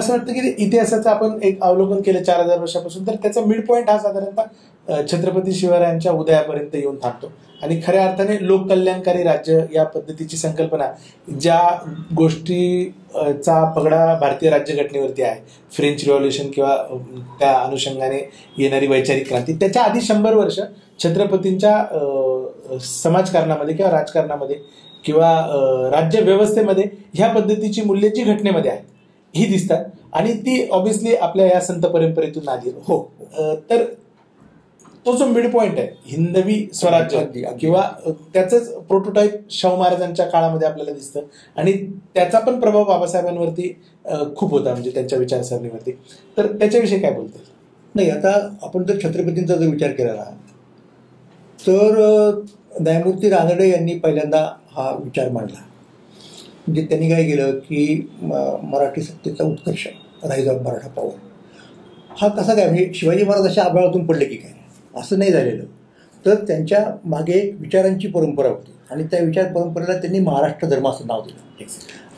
असं वाटतं की इतिहासाचं आपण एक अवलोकन केलं 4000 वर्षापासून, तर त्याचा मिड पॉईंट हा साधारणतः छत्रपती शिवरायांच्या उदयापर्यंत येऊन थांबतो. आणि खऱ्या अर्थाने लोककल्याणकारी राज्य या पद्धतीची संकल्पना, ज्या गोष्टीचा पगडा भारतीय राज्यघटनेवरती आहे, फ्रेंच रिव्हॉल्युशन किंवा त्या अनुषंगाने येणारी वैचारिक क्रांती, त्याच्या आधी 100 वर्ष छत्रपतींच्या समाजकारणामध्ये किंवा राजकारणामध्ये किंवा राज्य व्यवस्थेमध्ये ह्या पद्धतीची मूल्ये जी घटनेमध्ये आहेत ही दिसतात. आणि ती ऑब्व्हियसली आपल्या या संत परंपरेतून आली. हो, तर तो जो मिड पॉइंट आहे हिंदवी स्वराज्य किंवा त्याचंच प्रोटोटाईप शाहू महाराजांच्या काळामध्ये आपल्याला दिसतं. आणि त्याचा पण प्रभाव बाबासाहेबांवरती खूप होता, म्हणजे त्यांच्या विचारसरणीवरती. तर त्याच्याविषयी काय बोलतात? नाही, आता आपण जर छत्रपतींचा जर विचार केला तर न्यायमूर्ती रानडे यांनी पहिल्यांदा हा विचार मांडला. म्हणजे त्यांनी काय केलं की मराठी सत्तेचा उत्कर्ष, राईज ऑफ मराठा पॉवर, हा कसा काय, म्हणजे शिवाजी महाराज अशा आभाळातून पडले की काय, असं नाही झालेलं. तर त्यांच्या मागे एक विचारांची परंपरा होती आणि त्या विचार परंपरेला त्यांनी महाराष्ट्र धर्म असं नाव दिलं.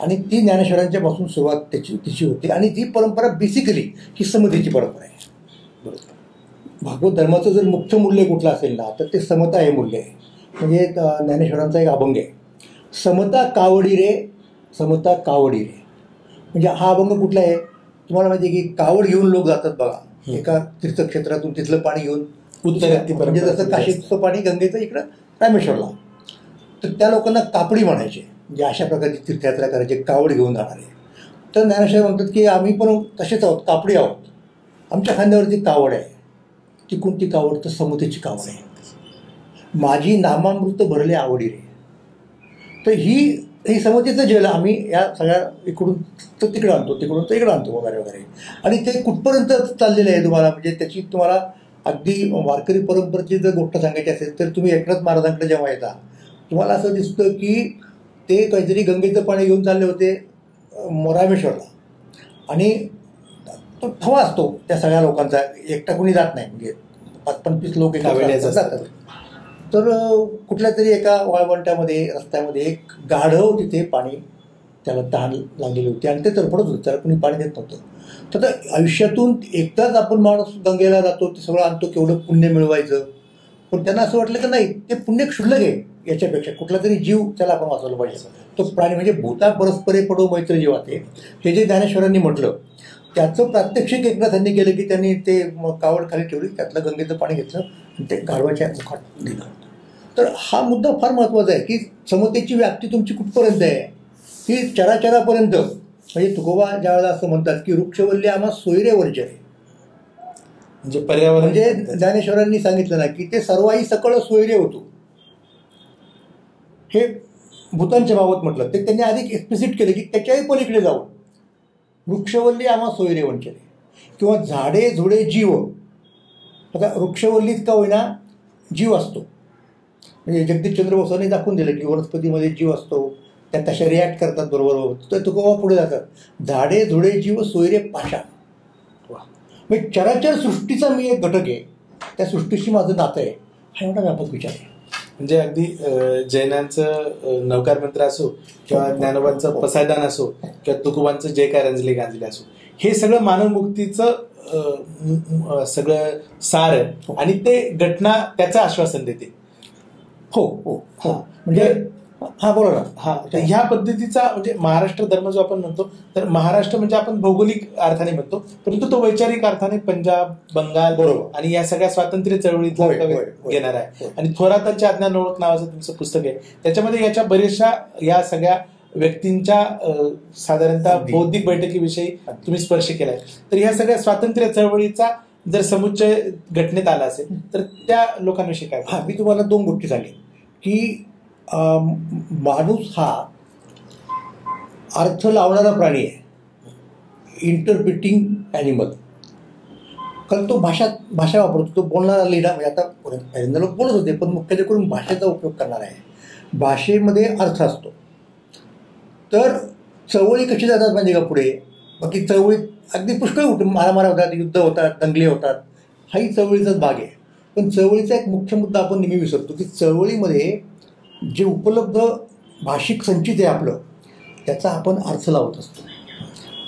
आणि ती ज्ञानेश्वरांच्या पासून सुरुवात तिची होती. आणि ती परंपरा बेसिकली ही समतेची परंपरा आहे. बरोबर. भागवत धर्माचं जर मुख्य मूल्य कुठलं असेल ना तर ते समता हे मूल्य आहे. म्हणजे ज्ञानेश्वरांचा एक अभंग आहे, समता कावडी रे, समता कावडी रे. म्हणजे हा अभंग कुठला आहे तुम्हाला माहिती आहे की कावड घेऊन लोक जातात बघा एका तीर्थक्षेत्रातून, तिथलं पाणी घेऊन म्हणजे जसं काशीचं पाणी गंगेचं इकडं रामेश्वरला. तर त्या लोकांना कापडी म्हणायचे, म्हणजे अशा प्रकारची तीर्थयात्रा करायची, कावड घेऊन जाणारे. तर ज्ञानेश्वर म्हणतात की आम्ही पण तसेच आहोत, कापडी आहोत, आमच्या खांद्यावरती कावड आहे. ती कोणती कावड? तर समतेची कावड आहे. माझी नामामृत भरले आवडी रे. तर ही समतेचं जल आम्ही या सगळ्या इकडून तर तिकडं आणतो, तिकडून तर इकडं आणतो वगैरे वगैरे. आणि ते कुठपर्यंत चाललेलं आहे तुम्हाला, म्हणजे त्याची तुम्हाला अगदी वारकरी परंपरेची जर गोष्ट सांगायची असेल तर तुम्ही एकनाथ महाराजांकडे जेव्हा येता तुम्हाला असं दिसतं की ते काहीतरी गंगेचं पाणी घेऊन चालले होते रामेश्वरला. आणि तो थवा असतो त्या सगळ्या लोकांचा, एकटा कोणी जात नाही, म्हणजे 5-25 लोक एका वेळेला जातात. तर कुठल्या तरी एका वाळवंट्यामध्ये रस्त्यामध्ये एक गाढव तिथे पाणी त्याला तहान लागलेली होती आणि ते तरफडत होतं, त्याला कोणी पाणी देत नव्हतं. तर आयुष्यातून एकदाच आपण माणूस गंगेला जातो, ते सगळं आणतो, केवढं पुण्य मिळवायचं. पण त्यांना असं वाटलं की नाही, ते पुण्य क्षुल्लक आहे, याच्यापेक्षा कुठला तरी जीव त्याला आपण वाचवलं पाहिजे. तो प्राणी म्हणजे भूता परस्परे पडो मैत्र जीवाते, हे जे ज्ञानेश्वरांनी म्हटलं त्याचं प्रात्यक्षिक एकनाथांनी केलं की त्यांनी ते कावड खाली ठेवली, त्यातलं गंगेचं पाणी घेतलं आणि ते गाढवाच्या मुखात दिलं. तर हा मुद्दा फार महत्त्वाचा आहे की समतेची व्याप्ती तुमची कुठपर्यंत आहे, ही चराचरापर्यंत. म्हणजे तुकोबा ज्यावेळेला असं म्हणतात की वृक्षवल्ली आम्हा सोयरे वर्जय, म्हणजे पर्यावरण, म्हणजे ज्ञानेश्वरांनी सांगितलं ना की ते सर्वाही सकळ सोयरे होतो. हे भूतांच्या बाबत म्हटलं, ते त्यांनी अधिक एक्सप्लिसिट केलं की त्याच्याही पलीकडे जाऊन वृक्षवल्ली आम्हा सोयरे वंचले, किंवा झाडे झुडे जीव. आता वृक्षवल्लीत का होईना जीव असतो, म्हणजे जगदीशचंद्र बोसांनी दाखवून दिलं की वनस्पतीमध्ये जीव असतो, त्या तशा रिॲक्ट करतात बरोबर. तर तुकोबा पुढे जातात, झाडे झुडे जीव सोयरे पाषाण. म्हणजे चराचर सृष्टीचा मी एक घटक आहे, त्या सृष्टीशी माझं नातं आहे, हा एवढा व्यापक विचार आहे. म्हणजे अगदी जैनांचं नवकार मंत्र असो किंवा ज्ञानोबांचं पसायदान असो किंवा तुकोबांचं जे काय रंजले गांजले असो, हे सगळं मानवमुक्तीचं सगळं सार आहे आणि ते घटना त्याचं आश्वासन देते. हो हो हो. म्हणजे हा बोला ना. हा, ह्या पद्धतीचा म्हणजे महाराष्ट्र धर्म जो आपण म्हणतो, तर महाराष्ट्र म्हणजे आपण भौगोलिक अर्थाने म्हणतो, परंतु तो वैचारिक अर्थाने पंजाब, बंगाल बरोबर आणि या सगळ्या स्वातंत्र्य चळवळीत घेणार आहे. आणि थोरातांची अज्ञान ओळख नावाचं तुमचं पुस्तक आहे, त्याच्यामध्ये याच्या बऱ्याचशा या सगळ्या व्यक्तींच्या साधारणतः बौद्धिक बैठकीविषयी तुम्ही स्पर्श केलाय. तर ह्या सगळ्या स्वातंत्र्य चळवळीचा जर समुच्चय घटनेत आला असेल तर त्या लोकांविषयी काय? हा, मी तुम्हाला 2 गोष्टी सांगेन की माणूस हा अर्थ लावणारा प्राणी आहे, इंटरप्रिटिंग ॲनिमल. कारण तो भाषा वापरतो, तो बोलणारा लिहिणार. म्हणजे आता पहिल्यांदा लोक बोलत होते, पण मुख्यत्वे करून भाषेचा उपयोग करणार आहे. भाषेमध्ये अर्थ असतो. तर चळवळी कशी जातात म्हणजे का पुढे, बाकी चळवळीत अगदी पुष्कळ मारामाऱ्या होतात, युद्ध होतात, दंगली होतात, हाही चळवळीचाच भाग आहे. पण चळवळीचा एक मुख्य मुद्दा आपण नेहमी विसरतो की चळवळीमध्ये जे उपलब्ध भाषिक संचित आहे आपलं, त्याचा आपण अर्थ लावत असतो.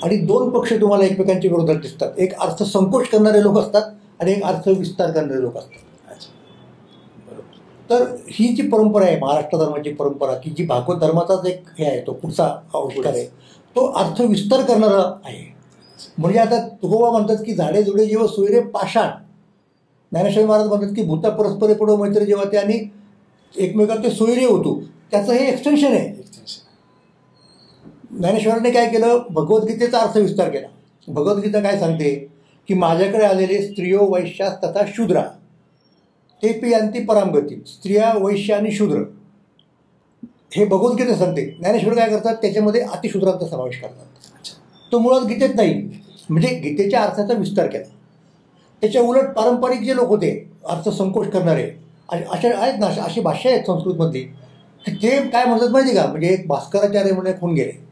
आणि दोन पक्ष तुम्हाला एकमेकांच्या विरोधात दिसतात. एक अर्थ संकोच करणारे लोक असतात आणि एक अर्थ विस्तार करणारे लोक असतात. तर ही जी परंपरा आहे महाराष्ट्र धर्माची परंपरा, की जी भागवत धर्माचाच एक हे आहे, तो पुढचा आविष्कार आहे, तो अर्थ विस्तार करणारा आहे. म्हणजे आता तुकोबा म्हणतात की झाडे जुडे जेव्हा सोयरे पाषाण, ज्ञानेश्वर महाराज म्हणतात की भूता परस्परे पडो मैत्री जेव्हा ते आणि एकमेकात ते सोयरे होतो, त्याचं हे एक्सटेन्शन आहे. ज्ञानेश्वरांनी काय केलं, भगवद्गीतेचा अर्थ विस्तार केला. भगवद्गीता काय सांगते की माझ्याकडे आलेले स्त्रियो वैश्या तथा शूद्रा ते पियांती परामगती, स्त्रिया वैश्य आणि शूद्र हे भगवद्गीता सांगते. ज्ञानेश्वर काय करतात, त्याच्यामध्ये अतिशूद्रांचा समावेश करतात. तो मुळात गीतेत नाही, म्हणजे गीतेच्या अर्थाचा विस्तार केला. त्याच्या उलट पारंपरिक जे लोक होते अर्थ संकोच करणारे अशा आहेत ना, अशी भाषा आहेत संस्कृतमधली, की ते काय म्हणतात माहिती का, म्हणजे एक भास्कराचार्य म्हणून एक होऊन गेले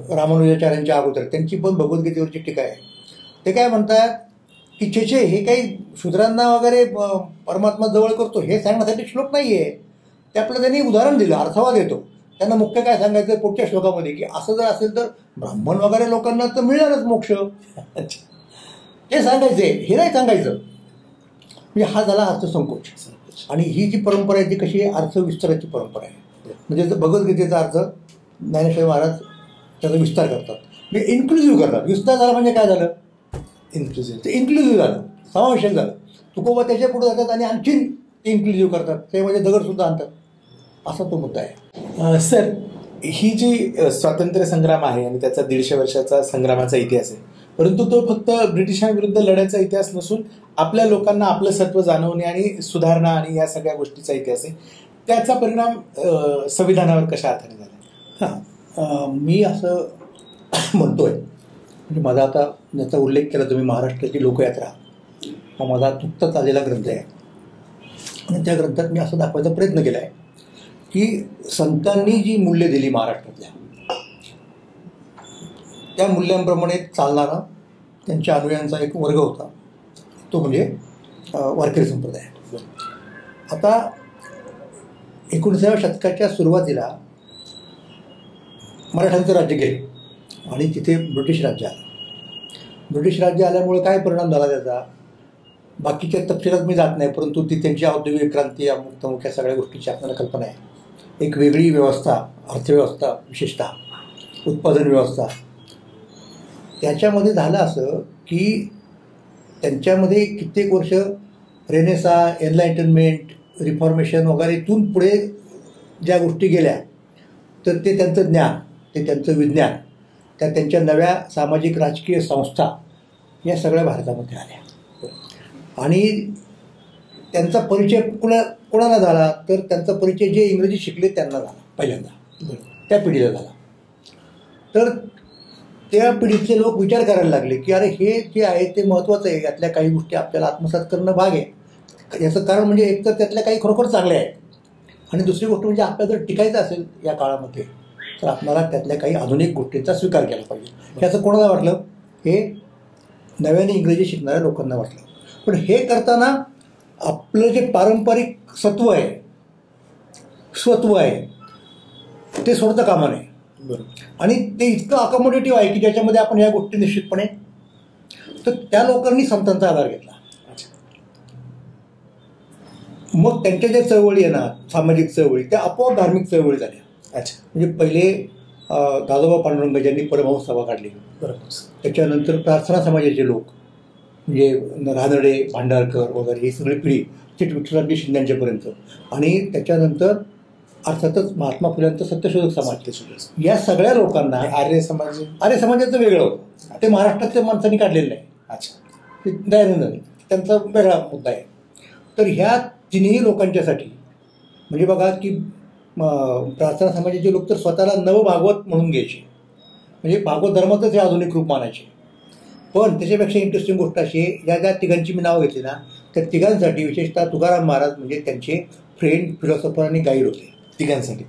रामानुजाचार्यांच्या अगोदर, त्यांची पण भगवद्गीतेवरची टीका आहे. ते काय म्हणतात की छे हे काही शूद्रांना वगैरे परमात्मा जवळ करतो हे सांगण्यासाठी श्लोक नाही आहे. ते आपलं त्यांनी उदाहरण दिलं, अर्थवाद येतो. त्यांना मुख्य काय सांगायचं पुढच्या श्लोकामध्ये, की असं जर असेल तर ब्राह्मण वगैरे लोकांना तर मिळणारच मोक्ष, हे सांगायचे, हे नाही सांगायचं. म्हणजे हा झाला अर्थसंकोच. आणि ही जी परंपरा आहे ती कशी आहे, अर्थविस्ताराची परंपरा आहे. म्हणजे भगवद्गीतेचा अर्थ ज्ञानेश्वर महाराज त्याचा विस्तार करतात, म्हणजे इन्क्लुझिव्ह करतात. विस्तार झाला म्हणजे काय झालं, इन्क्लुझिव्ह झालं, समावेशक झालं. तुकोबा त्याच्या पुढे जातात आणि आणखीन ते इन्क्लुझिव्ह करतात, त्यामध्ये दगडसुद्धा आणतात. असा तो मुद्दा आहे. सर, ही जी स्वातंत्र्य संग्राम आहे आणि त्याचा 150 वर्षाचा संग्रामाचा इतिहास आहे, परंतु तो फक्त ब्रिटिशांविरुद्ध लढ्याचा इतिहास नसून आपल्या लोकांना आपलं सत्व जाणवणे आणि सुधारणा आणि या सगळ्या गोष्टीचा इतिहास आहे. त्याचा परिणाम संविधानावर कशा अर्थाने झाला? मी असं म्हणतोय, म्हणजे माझा आता ज्याचा उल्लेख केला तुम्ही, महाराष्ट्राची लोकयात्रा हा माझा नुकताच आलेला ग्रंथ आहे. आणि त्या ग्रंथात मी असं दाखवायचा प्रयत्न केला आहे की संतांनी जी मूल्य दिली महाराष्ट्रातल्या, त्या मूल्यांप्रमाणे चालणारा त्यांच्या अनुयायांचा एक वर्ग होता, तो म्हणजे वारकरी संप्रदाय. आता 19व्या शतकाच्या सुरुवातीला मराठ्यांचं राज्य गेले आणि तिथे ब्रिटिश राज्य आलं. ब्रिटिश राज्य आल्यामुळे काय परिणाम झाला त्याचा, बाकीच्या तपशिलात मी जात नाही, परंतु ती त्यांची औद्योगिक क्रांती अमुक तमुक या सगळ्या गोष्टीची आपल्याला कल्पना आहे. एक वेगळी व्यवस्था, अर्थव्यवस्था, विशेषतः उत्पादन व्यवस्था, त्याच्यामध्ये झालं असं की त्यांच्यामध्ये कित्येक वर्ष रेनेसा, एनलायटनमेंट, रिफॉर्मेशन वगैरे इथून पुढे ज्या गोष्टी गेल्या, तर ते त्यांचं ज्ञान, ते त्यांचं विज्ञान, त्या त्यांच्या नव्या सामाजिक राजकीय संस्था या सगळ्या भारतामध्ये आल्या. आणि त्यांचा परिचय कोणाला झाला, तर त्यांचा परिचय जे इंग्रजी शिकले त्यांना झाला पहिल्यांदा, त्या पिढीला झाला. तर त्या पिढीतले लोक विचार करायला लागले की अरे हे जे आहे ते महत्त्वाचं आहे, यातल्या काही गोष्टी आपल्याला आत्मसात करणं भाग आहे. याचं कारण म्हणजे एक तर त्यातल्या काही खरोखर चांगल्या आहेत, आणि दुसरी गोष्ट म्हणजे आपल्याला जर टिकायचं असेल या काळामध्ये तर आपल्याला त्यातल्या काही आधुनिक गोष्टींचा स्वीकार केला पाहिजे. ह्याचं कोणाला वाटलं, हे नव्याने इंग्रजी शिकणाऱ्या लोकांना वाटलं. पण हे करताना आपलं जे पारंपरिक स्वत्व आहे ते सोडता कामा नये. आणि ते इतकं अकॉमोडेटिव्ह आहे की ज्याच्यामध्ये आपण या गोष्टी निश्चितपणे, तर त्या लोकांनी संतांचा आधार घेतला. मग त्यांच्या ज्या चळवळी आहे ना, सामाजिक चळवळी, त्या आपोआप धार्मिक चळवळी झाल्या. म्हणजे पहिले दादोबा पांडुरंग ज्यांनी परमहंस सभा काढली, त्याच्यानंतर प्रार्थना समाजाचे लोक म्हणजे रानडे, भांडारकर वगैरे ही सगळी पिढी थेट विठ्ठलरामजी शिंद्यांच्यापर्यंत, आणि त्याच्यानंतर अर्थातच महात्मा फुल्यांचा सत्यशोधक समाज, या सगळ्या लोकांना आर्य समाजाचं वेगळं होतं, ते महाराष्ट्रातल्या माणसांनी काढलेलं नाही. दयानंद त्यांचा वेगळा मुद्दा आहे. तर ह्या तिन्ही लोकांच्यासाठी म्हणजे बघा की प्रार्थना समाजाचे लोक तर स्वतःला नवभागवत म्हणून घ्यायचे, म्हणजे भागवत धर्माचंच हे आधुनिक रूप मानायचे. पण त्याच्यापेक्षा इंटरेस्टिंग गोष्ट अशी आहे, ज्या तिघांची मी नावं घेतली ना, त्या तिघांसाठी विशेषतः तुकाराम महाराज म्हणजे त्यांचे फ्रेंड, फिलॉसॉफर आणि गाईड होते. तिघांसाठी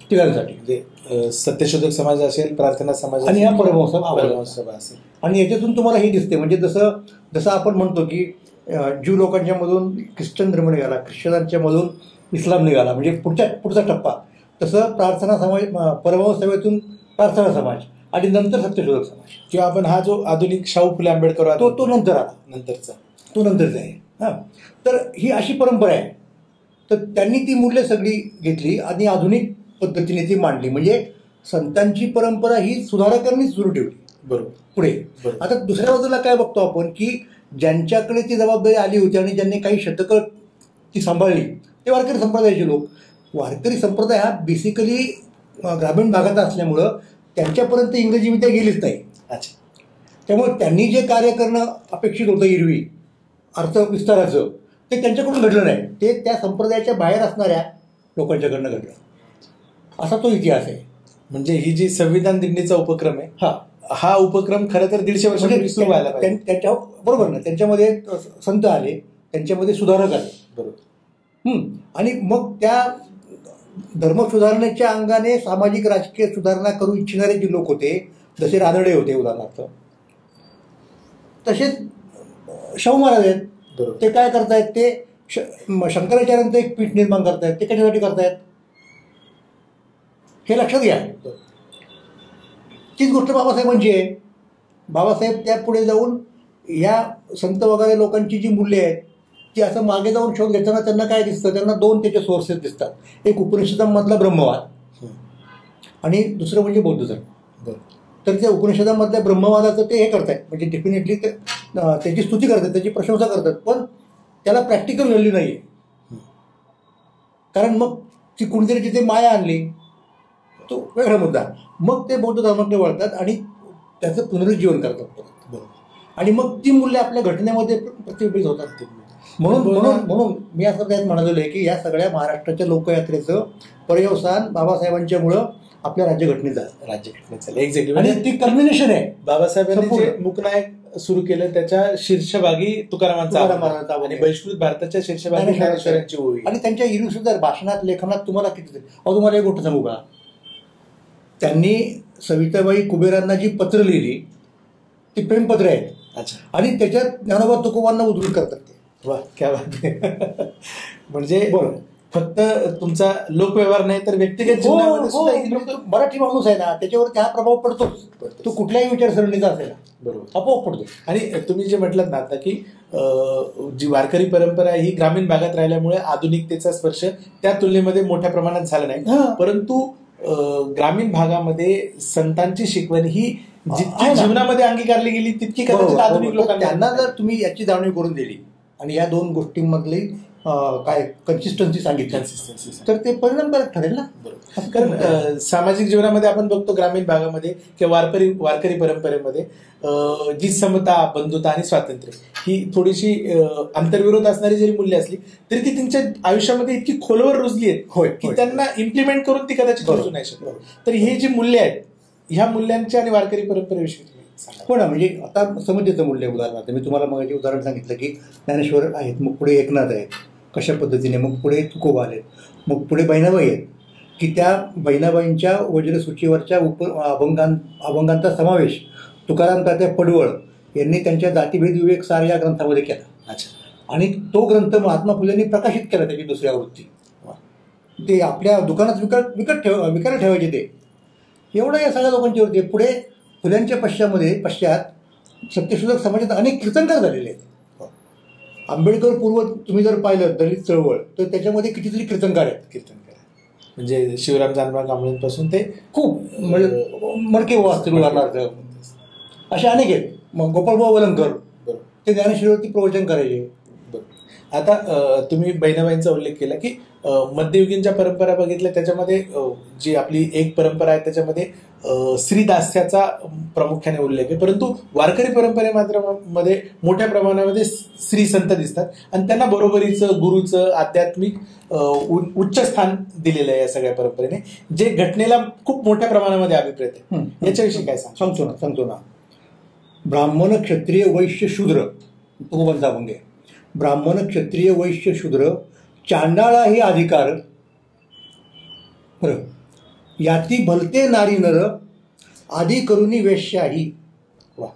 म्हणजे सत्यशोधक समाज असेल, प्रार्थना समाज आणि हा परमहंस सभा असेल. आणि याच्यातून तुम्हाला हे दिसते, म्हणजे जसं आपण म्हणतो की ज्यू लोकांच्या मधून ख्रिश्चन धर्म निघाला, ख्रिश्चनांच्या मधून इस्लाम निघाला, म्हणजे पुढचा टप्पा, तसं प्रार्थना समाज, परमहंस सभेतून प्रार्थना समाज आणि नंतर सत्यशोधक समाज किंवा आपण हा जो आधुनिक शाहू फुले आंबेडकर तो नंतर आला, नंतरचा तो नंतरचा आहे. हां, तर ही अशी परंपरा आहे. तर त्यांनी ती मूल्य सगळी घेतली आणि आधुनिक पद्धतीने ती मांडली. म्हणजे संतांची परंपरा ही सुधारकांनीच सुरू ठेवली. बरोबर. पुढे आता दुसऱ्या बाजूला काय बघतो आपण की ज्यांच्याकडे ती जबाबदारी आली होती आणि ज्यांनी काही शतकं ती सांभाळली ते वारकरी संप्रदायाचे लोक. वारकरी संप्रदाय हा बेसिकली ग्रामीण भागात असल्यामुळं त्यांच्यापर्यंत इंग्रजी विद्या गेलीच नाही. अच्छा. त्यामुळे त्यांनी जे कार्य करणं अपेक्षित होतं एरवी अर्थ विस्ताराचं ते त्यांच्याकडून घडलं नाही. ते त्या संप्रदायाच्या बाहेर असणाऱ्या लोकांच्याकडनं घडलं. असा तो इतिहास आहे. म्हणजे ही जी संविधान दिंडीचा उपक्रम आहे हा उपक्रम खरं तर 150 वर्षांपूर्वी सुरू व्हायला पाहिजे. त्यांच्या बरोबर ना, त्यांच्यामध्ये संत आले, त्यांच्यामध्ये सुधारक आले. बरोबर. आणि मग त्या धर्म सुधारणेच्या अंगाने सामाजिक राजकीय सुधारणा करू इच्छिणारे जे लोक होते, जसे रानडे होते उदाहरणार्थ, तसेच शाहू महाराज आहेत. ते काय करतायत, ते शंकराचार्यांचं एक पीठ निर्माण करतायत. ते कशासाठी करतायत हे लक्षात घ्या. तीच गोष्ट बाबासाहेबांची आहे. बाबासाहेब त्या पुढे जाऊन या संत वगैरे लोकांची जी मूल्य आहेत ती असं मागे जाऊन शोध घेताना त्यांना काय दिसतं, त्यांना दोन त्याचे सोर्सेस दिसतात. एक उपनिषदांमधला ब्रह्मवाद आणि दुसरं म्हणजे बौद्ध धर्म. तर त्या उपनिषदांमधल्या ब्रह्मवादाचं ते हे करतायत, म्हणजे डेफिनेटली ते त्याची स्तुती करतात, त्याची प्रशंसा करतात, पण त्याला प्रॅक्टिकल व्हॅल्यू नाही आहे. कारण मग ती कुणीतरी जिथे माया आणली तो वेगळा मुद्दा. मग ते बौद्ध धर्माकडे वळतात आणि त्याचं पुनरुज्जीवन करतात. आणि मग ती मूल्य आपल्या घटनेमध्ये प्रतिबिंबित होतात. म्हणून मी असं त्यात म्हणालेलं आहे की या सगळ्या महाराष्ट्राच्या लोकयात्रेचं पर्यवसान बाबासाहेबांच्यामुळं आपल्या राज्यघटनेत झालं. एक्झॅक्टली. आणि ती कल्मिनेशन आहे. बाबासाहेबांनी जे मूकनायक सुरू केलं त्याच्या शीर्षभागी तुकारामांचा आणि बहिष्कृत भारताच्या शीर्षभागी ज्ञानेश्वरांची ओवी. आणि त्यांच्या सुद्धा भाषणात लेखनात तुम्हाला किती. तुम्हाला एक गोष्ट सांगू का, त्यांनी सविताबाई कुबेरांना जी पत्र लिहिली ती प्रेमपत्र आहेत. अच्छा. आणि त्याच्यात ज्ञानोबा तुकोबांना उद्धृत करतात ते. वा, क्या बात आहे. म्हणजे फक्त तुमचा लोकव्यवहार नाही तर व्यक्तिगत जीवनामध्ये मराठी माणूस आहे ना त्याच्यावर हा प्रभाव पडतोच. तो कुठल्याही विचारसरणीचा असेल बरोबर आपोआप पडतो. आणि तुम्ही जे म्हटलं ना आता की जी वारकरी परंपरा ही ग्रामीण भागात राहिल्यामुळे आधुनिकतेचा स्पर्श त्या तुलनेमध्ये मोठ्या प्रमाणात झाला नाही. परंतु ग्रामीण भागामध्ये संतांची शिकवण ही जितकी जीवनामध्ये अंगीकारली गेली तितकी कदाचित आधुनिक लोकांना त्यांना जर तुम्ही याची जाणीव करून दिली आणि या दोन गोष्टींमधली काय कन्सिस्टन्सी सांगितली तर ते परिणामकारक ठरेल ना. कारण सामाजिक जीवनामध्ये आपण बघतो ग्रामीण भागामध्ये किंवा वारकरी परंपरेमध्ये जी समता, बंधुता आणि स्वातंत्र्य ही थोडीशी आंतरविरोध असणारी जरी मूल्य असली तरी ती त्यांच्या आयुष्यामध्ये इतकी खोलवर रुजली आहेत की त्यांना इम्प्लिमेंट करून ती कदाचित रुजू नाही शकत. तर हे जी मूल्य आहेत ह्या मूल्यांच्या आणि वारकरी परंपरेविषयी हो ना. म्हणजे आता समतेचं मूल्य उदाहरणार्थ मी तुम्हाला मग उदाहरण सांगितलं की ज्ञानेश्वर आहेत, मग पुढे एकनाथ आहेत, कशा पद्धतीने, मग पुढे तुकोबा आलेत, मग पुढे बहिणाबाई आहेत की त्या बहिणाबाईंच्या वज्रसूचीवरच्या अभंगांचा समावेश तुकाराम तात्या पडवळ यांनी त्यांच्या जातीभेद विवेक सार या ग्रंथामध्ये केला. अच्छा. आणि तो ग्रंथ महात्मा फुलेंनी प्रकाशित केला त्याची दुसरी आवृत्ती. ते आपल्या दुकानात विकायला ठेवायचे ते. एवढं या सगळ्या लोकांची होते. पुढे फुल्यांच्या पश्चात सत्यशोधक समाजात अनेक कीर्तनकार झालेले आहेत. आंबेडकर पूर्व तुम्ही जर पाहिलं दलित चळवळ तर त्याच्यामध्ये कितीतरी कीर्तनकार आहेत. म्हणजे शिवराम जानबा कांबळेंपासून ते खूप मडके वाचतील उदाहरणार्थ असे अनेक आहेत. मग गोपाळभाऊ वलंकर ते ज्ञानेश्वरीवरती प्रवचन करायचे. आता तुम्ही बहिणाबाईंचा उल्लेख केला की मध्ययुगीनच्या परंपरा बघितल्या त्याच्यामध्ये जी आपली एक परंपरा आहे त्याच्यामध्ये श्रीदास्याचा प्रामुख्याने उल्लेख आहे. परंतु वारकरी परंपरेमध्ये मोठ्या प्रमाणामध्ये श्री संत दिसतात आणि त्यांना बरोबरीचं गुरुचं आध्यात्मिक उच्च स्थान दिलेलं आहे या सगळ्या परंपरेने, जे घटनेला खूप मोठ्या प्रमाणामध्ये अभिप्रेत आहे. याच्याविषयी काय सांगतो ना. ब्राह्मण, क्षत्रिय, वैश्य, शूद्र तुकोबांचा अभंग आहे. ब्राह्मण, क्षत्रिय, वैश्य, शूद्र चांडाळा ही अधिकार बरं याती भलते नारी नर आधी करुनी वेश्याही. वा.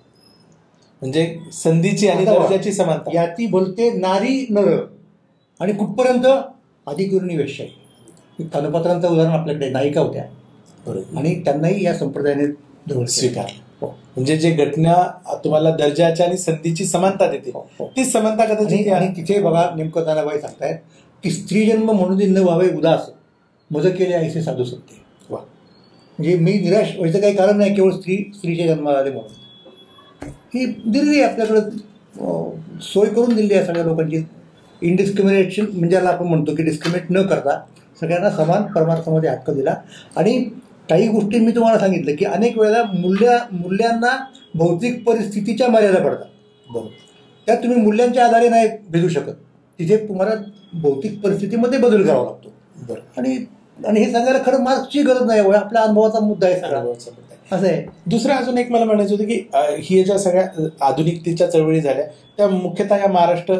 म्हणजे संधीची आणि दर्जाची समानता. याती भलते नारी नर आणि कुठपर्यंत आधी करुनी वेश्याही. कानपात्रांचं उदाहरण आपल्याकडे नायिका होत्या आणि त्यांनाही या संप्रदायाने स्वीकारलं. म्हणजे जे घटना तुम्हाला दर्जाच्या आणि संधीची समानता देते ती समानता कदाचित. आणि तिथे बघा नेमकं तानाबाई सांगतायत की स्त्री जन्म म्हणून न व्हावे उदास मज केले ऐसे साधू सत्य. म्हणजे मी निराश व्हायचं काही कारण नाही, केवळ स्त्रीचे जन्माला आले म्हणून. ही दिलेली आपल्याकडं सोय करून दिली आहे सगळ्या लोकांची. इनडिस्क्रिमिनेशन म्हणजे आपण म्हणतो की डिस्क्रिमिनेट न करता सगळ्यांना समान परमार्थामध्ये हक्क दिला. आणि काही गोष्टी मी तुम्हाला सांगितलं की अनेक वेळेला मूल्यांना भौतिक परिस्थितीच्या मर्यादा पडतात. बरोबर. त्यात तुम्ही मूल्यांच्या आधारे नाही भेटू शकत, तिथे तुम्हाला भौतिक परिस्थितीमध्ये बदल करावा लागतो. बरं. आणि हे सांगायला खरं मार्क्सची गरज नाही, आपल्या अनुभवाचा मुद्दा आहे सगळा असं आहे. दुसरं अजून एक मला म्हणायचं होतं की ही ज्या सगळ्या आधुनिकतेच्या चळवळी झाल्या त्या मुख्यतः या महाराष्ट्र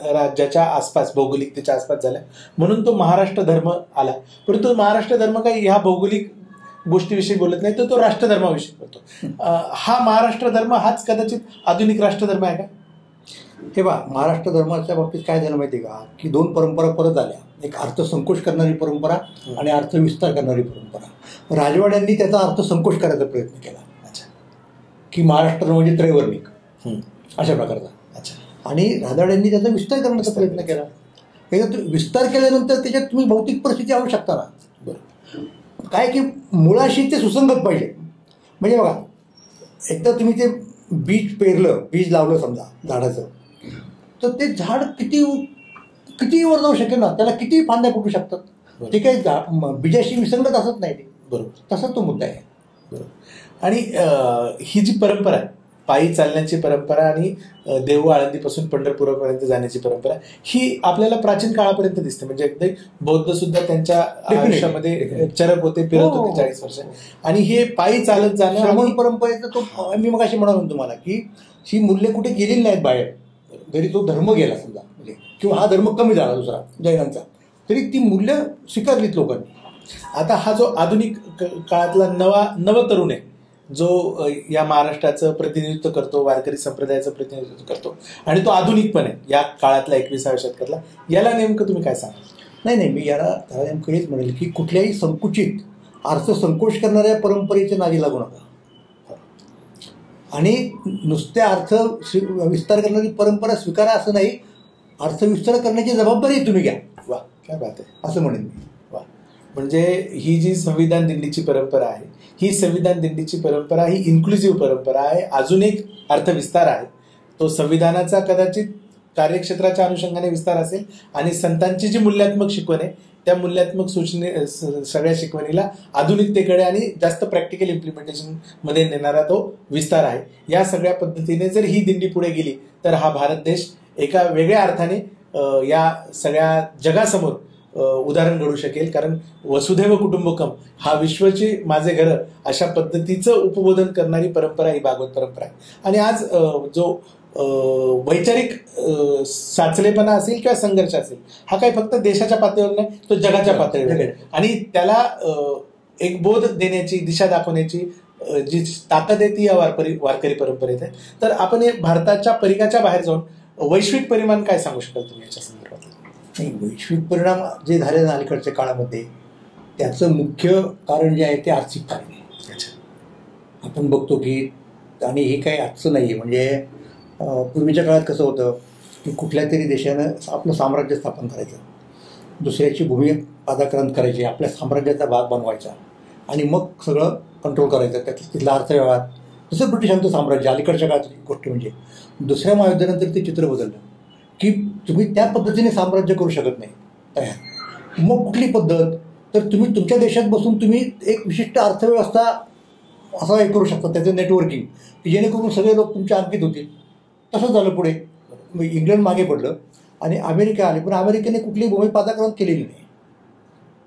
राज्याच्या आसपास भौगोलिकतेच्या आसपास झाल्या म्हणून तो महाराष्ट्र धर्म आला. परंतु महाराष्ट्र धर्म काही ह्या भौगोलिक गोष्टीविषयी बोलत नाही, तर तो राष्ट्रधर्माविषयी बोलतो. हा महाराष्ट्र धर्म हाच कदाचित आधुनिक राष्ट्रधर्म आहे का? हे बा, महाराष्ट्र धर्माच्या बाबतीत काय झालं माहिती आहे का की दोन परंपरा परत आल्या. एक अर्थसंकोच करणारी परंपरा आणि अर्थविस्तार करणारी परंपरा. राजवाड्यांनी त्याचा अर्थसंकोच करायचा प्रयत्न केला की महाराष्ट्र म्हणजे त्रैवर्णिक अशा प्रकारचा. आणि राजवाड्यांनी त्याचा विस्तार करण्याचा प्रयत्न केला. त्याच्यात विस्तार केल्यानंतर त्याच्यात तुम्ही भौतिक परिस्थिती आणू शकता ना. काय की मुळाशी ते सुसंगत पाहिजे. म्हणजे बघा, एकदा तुम्ही ते बीज लावलं समजा झाडाचं, तर ते झाड किती वर जाऊ शकेल ना, त्याला किती फांद्या फुटू शकतात. ते काही बीजाशी विसंगत असत नाही ते. बरोबर. तसा तो मुद्दा आहे. बरोबर. आणि ही जी परंपरा आहे पायी चालण्याची परंपरा आणि देहू आळंदीपासून पंढरपूरपर्यंत जाण्याची परंपरा ही आपल्याला प्राचीन काळापर्यंत दिसते. म्हणजे अगदी बौद्ध सुद्धा त्यांच्या आयुष्यामध्ये चरक होते, फिरत होते 40 वर्ष. आणि हे पायी चालत जाणं श्रमण परंपरेचं तो मी मग अशी म्हणालो तुम्हाला की ही मूल्य कुठे गेलेली नाहीत बाहेर. जरी तो धर्म गेला समजा म्हणजे किंवा हा धर्म कमी झाला दुसरा जैनांचा, तरी ती मूल्य स्वीकारलीत लोकांनी. आता हा जो आधुनिक काळातला नव तरुण आहे जो या महाराष्ट्राचं प्रतिनिधित्व करतो, वारकरी संप्रदायाचं प्रतिनिधित्व करतो आणि तो आधुनिक पण आहे या काळातला 21व्या शतकातला, याला नेमकं तुम्ही काय सांगा? नाही, मी याला नेमकं हेच म्हणेल की कुठल्याही संकुचित अर्थसंकोच करणाऱ्या परंपरेच्या नादी लागू नका. आणि नुसत्या अर्थ विस्तार करणारी परंपरा स्वीकारा असं नाही, अर्थविस्तार करण्याची जबाबदारी तुम्ही घ्या. वा, काय बात आहे, असं म्हणेन मी. वा. म्हणजे ही जी संविधान दिंडीची परंपरा आहे, ही संविधान दिंडीची परंपरा ही इन्क्लुझिव्ह परंपरा आहे. अजून एक अर्थविस्तार आहे, तो संविधानाचा कदाचित कार्यक्षेत्राच्या अनुषंगाने विस्तार असेल आणि संतांची जी मूल्यात्मक शिकवण आहे त्या मूल्यात्मक सगळ्या शिकवणीला आधुनिकतेकडे आणि जास्त प्रॅक्टिकल इम्प्लिमेंटेशन मध्ये नेणारा तो विस्तार आहे. या सगळ्या पद्धतीने जर ही दिंडी पुढे गेली तर हा भारत देश एका वेगळ्या अर्थाने या सगळ्या जगासमोर उदाहरण घडू शकेल. कारण वसुधैव कुटुंबकम हा विश्वची माझे घर अशा पद्धतीचं उपबोधन करणारी परंपरा ही भागवत परंपरा आहे. आणि आज जो वैचारिक साचलेपणा असेल किंवा संघर्ष असेल हा काही फक्त देशाच्या पातळीवर नाही, तो जगाच्या पातळीवर आहे. आणि त्याला एक बोध देण्याची, दिशा दाखवण्याची जी ताकद आहे ती या वारकरी परंपरेत आहे. तर आपण हे भारताच्या परिघाच्या बाहेर जाऊन वैश्विक परिमाण काय सांगू शकाल तुम्ही याच्या संदर्भात? वैश्विक परिणाम जे झाले ना अलीकडच्या काळामध्ये, त्याचं मुख्य कारण जे आहे ते आर्थिक कारण आहे. आपण बघतो की, आणि हे काही आजचं नाही, म्हणजे पूर्वीच्या काळात कसं होतं की कुठल्या तरी देशानं आपलं साम्राज्य स्थापन करायचं, दुसऱ्याची भूमी पादाक्रांत करायची, आपल्या साम्राज्याचा भाग बनवायचा आणि मग सगळं कंट्रोल करायचं, तिथला अर्थव्यवहार. जसं ब्रिटिशांचं साम्राज्य अलीकडच्या काळाची गोष्ट. म्हणजे दुसऱ्या महायुद्धानंतर ते चित्र बदललं की तुम्ही त्या पद्धतीने साम्राज्य करू शकत नाही तयार. मग कुठली पद्धत, तर तुम्ही तुमच्या देशात बसून तुम्ही एक विशिष्ट अर्थव्यवस्था असं हे करू शकता, त्याचं नेटवर्किंग, की जेणेकरून सगळे लोक तुमच्या अंकित होतील. तसंच झालं पुढे. इंग्लंड मागे पडलं आणि अमेरिका आली, पण अमेरिकेने कुठलीही भूमी पादाक्रांत केलेली नाही.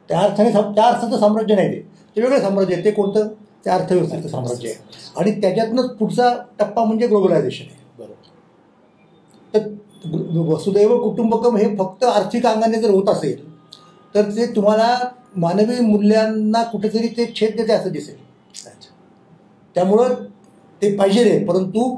त्या अर्थाचं साम्राज्य नाही, ते वेगळं साम्राज्य आहे. ते कोणतं? त्या अर्थव्यवस्थेचं साम्राज्य आहे. आणि त्याच्यातनंच पुढचा टप्पा म्हणजे ग्लोबलायझेशन आहे. तर वसुदैव कुटुंबकम हे फक्त आर्थिक अंगाने जर होत असेल तर ते तुम्हाला मानवी मूल्यांना कुठेतरी ते छेद देते असं दिसेल. त्यामुळं ते पाहिजे रे, परंतु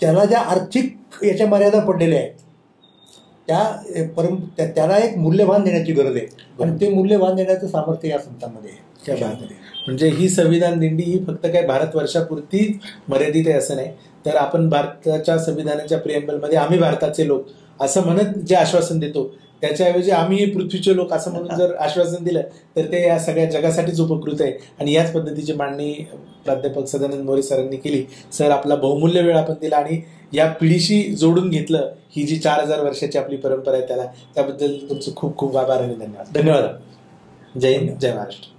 त्याला ज्या आर्थिक याच्या मर्यादा पडलेल्या आहेत त्याला एक मूल्यभान देण्याची गरज आहे आणि ते मूल्यभान देण्याचं सामर्थ्य या संतांमध्ये आहे. म्हणजे ही संविधान दिंडी ही फक्त काय भारतवर्षापुरती मर्यादित आहे असं नाही, तर आपण भारताच्या संविधानाच्या प्रिएम्बलमध्ये आम्ही भारताचे लोक असं म्हणत जे आश्वासन देतो त्याच्याऐवजी आम्ही पृथ्वीचे लोक असं म्हणून जर आश्वासन दिलं तर ते या सगळ्या जगासाठीच उपकृत आहे. आणि याच पद्धतीची मांडणी प्राध्यापक सदानंद मोरे सरांनी केली. सर, आपला बहुमूल्य वेळ आपण दिला आणि या पिढीशी जोडून घेतलं. ही जी 4000 वर्षाची आपली परंपरा आहे त्याबद्दल तुमचं खूप खूप आभार आणि धन्यवाद. धन्यवाद. जय हिंद, जय महाराष्ट्र.